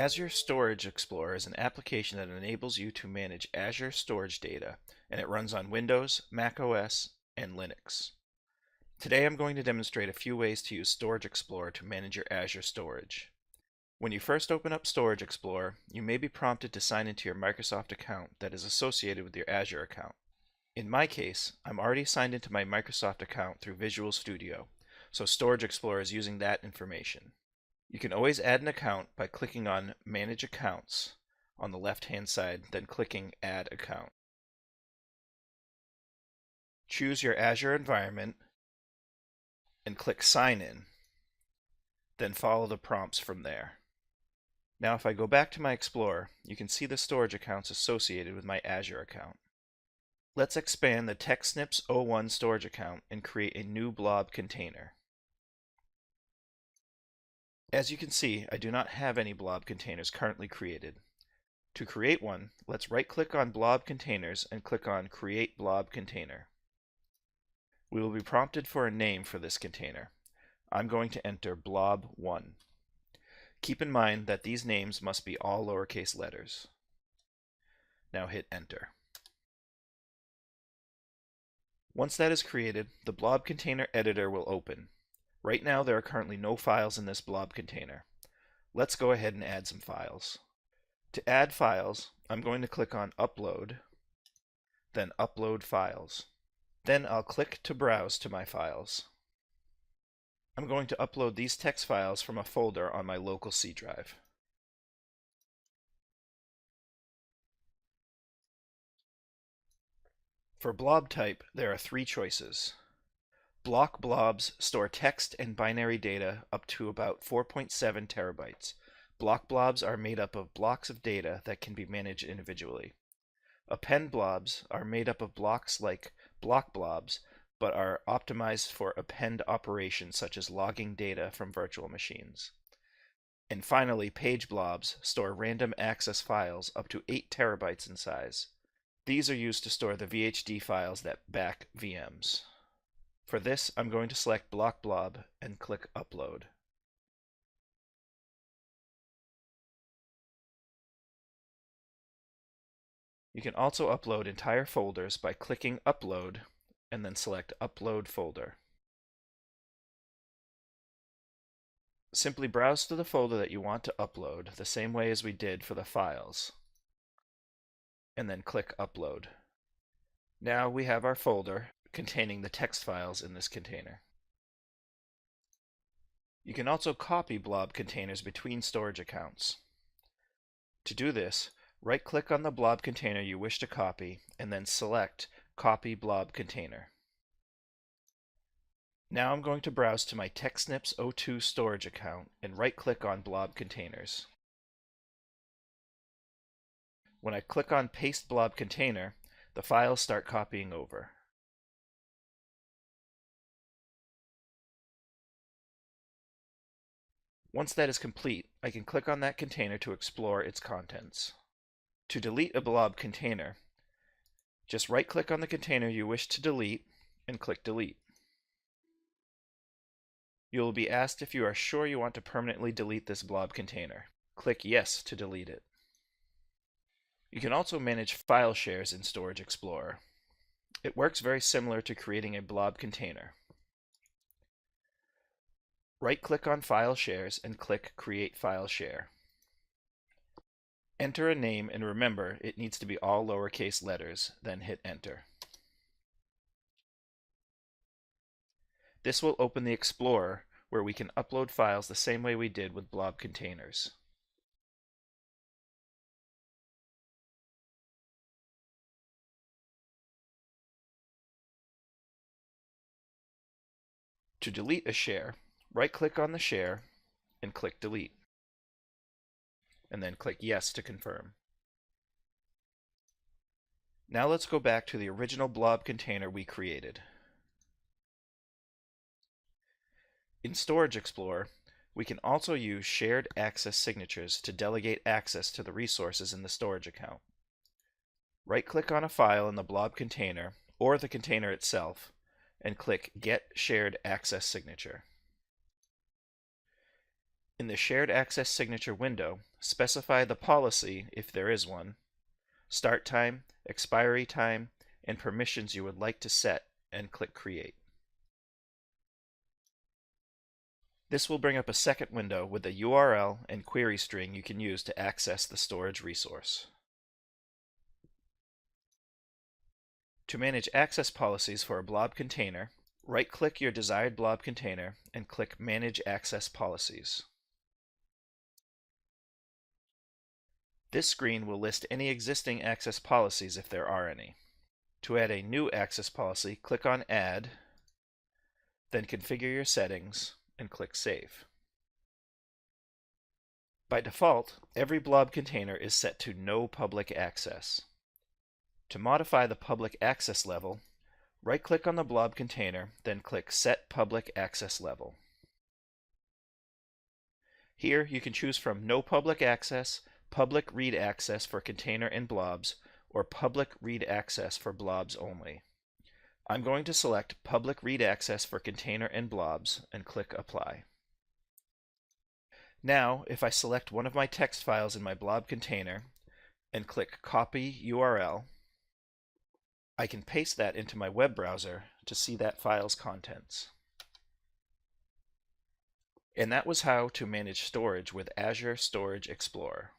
Azure Storage Explorer is an application that enables you to manage Azure storage data, and it runs on Windows, Mac OS, and Linux. Today I'm going to demonstrate a few ways to use Storage Explorer to manage your Azure storage. When you first open up Storage Explorer, you may be prompted to sign into your Microsoft account that is associated with your Azure account. In my case, I'm already signed into my Microsoft account through Visual Studio, so Storage Explorer is using that information. You can always add an account by clicking on Manage Accounts on the left-hand side, then clicking Add Account. Choose your Azure environment and click Sign In, then follow the prompts from there. Now if I go back to my Explorer, you can see the storage accounts associated with my Azure account. Let's expand the TechSnips 01 storage account and create a new blob container. As you can see, I do not have any blob containers currently created. To create one, let's right-click on Blob Containers and click on Create Blob Container. We will be prompted for a name for this container. I'm going to enter blob1. Keep in mind that these names must be all lowercase letters. Now hit Enter. Once that is created, the blob container editor will open. Right now there are currently no files in this blob container. Let's go ahead and add some files. To add files, I'm going to click on Upload, then Upload Files. Then I'll click to browse to my files. I'm going to upload these text files from a folder on my local C drive. For blob type, there are three choices. Block blobs store text and binary data up to about 4.7 terabytes. Block blobs are made up of blocks of data that can be managed individually. Append blobs are made up of blocks like block blobs, but are optimized for append operations such as logging data from virtual machines. And finally, page blobs store random access files up to 8 terabytes in size. These are used to store the VHD files that back VMs. For this, I'm going to select Block Blob and click Upload. You can also upload entire folders by clicking Upload and then select Upload Folder. Simply browse to the folder that you want to upload the same way as we did for the files, and then click Upload. Now we have our folder containing the text files in this container. You can also copy blob containers between storage accounts. To do this, right-click on the blob container you wish to copy and then select Copy Blob Container. Now I'm going to browse to my TechSnips 02 storage account and right-click on Blob Containers. When I click on Paste Blob Container, the files start copying over. Once that is complete, I can click on that container to explore its contents. To delete a blob container, just right-click on the container you wish to delete and click Delete. You will be asked if you are sure you want to permanently delete this blob container. Click Yes to delete it. You can also manage file shares in Storage Explorer. It works very similar to creating a blob container. Right-click on File Shares and click Create File Share. Enter a name and remember it needs to be all lowercase letters, then hit Enter. This will open the Explorer where we can upload files the same way we did with blob containers. To delete a share, right-click on the share and click Delete, and then click Yes to confirm. Now let's go back to the original blob container we created. In Storage Explorer, we can also use shared access signatures to delegate access to the resources in the storage account. Right-click on a file in the blob container or the container itself and click Get Shared Access Signature. In the Shared Access Signature window, specify the policy, if there is one, start time, expiry time, and permissions you would like to set, and click Create. This will bring up a second window with a URL and query string you can use to access the storage resource. To manage access policies for a blob container, right-click your desired blob container and click Manage Access Policies. This screen will list any existing access policies if there are any. To add a new access policy, click on Add, then configure your settings and click Save. By default, every blob container is set to No Public Access. To modify the public access level, right-click on the blob container, then click Set Public Access Level. Here you can choose from No Public Access, Public Read Access for container and blobs, or Public Read Access for blobs only. I'm going to select Public Read Access for container and blobs and click Apply. Now, if I select one of my text files in my blob container and click Copy URL, I can paste that into my web browser to see that file's contents. And that was how to manage storage with Azure Storage Explorer.